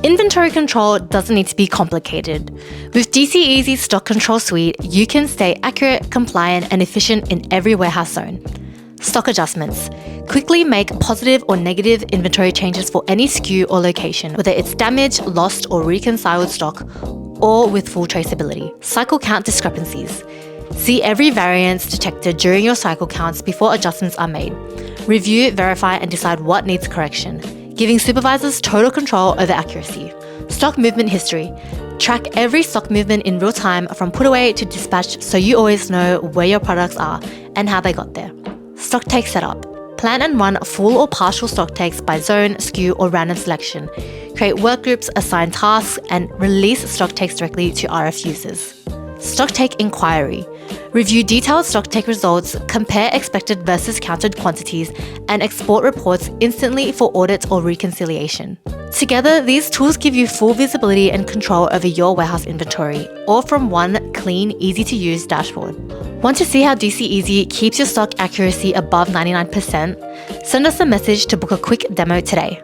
Inventory control doesn't need to be complicated. With DC-eZi Stock Control Suite, you can stay accurate, compliant, and efficient in every warehouse zone. Stock adjustments. Quickly make positive or negative inventory changes for any SKU or location, whether it's damaged, lost, or reconciled stock, or with full traceability. Cycle count discrepancies. See every variance detected during your cycle counts before adjustments are made. Review, verify, and decide what needs correction, giving supervisors total control over accuracy. Stock movement history. Track every stock movement in real time from put away to dispatch so you always know where your products are and how they got there. Stocktake Setup. Plan and run full or partial stock takes by zone, SKU, or random selection. Create work groups, assign tasks, and release stock takes directly to RF users. Stocktake Enquiry. Review detailed stocktake results, compare expected versus counted quantities, and export reports instantly for audit or reconciliation. Together, these tools give you full visibility and control over your warehouse inventory, all from one clean, easy-to-use dashboard. Want to see how DC-eZi keeps your stock accuracy above 99%? Send us a message to book a quick demo today.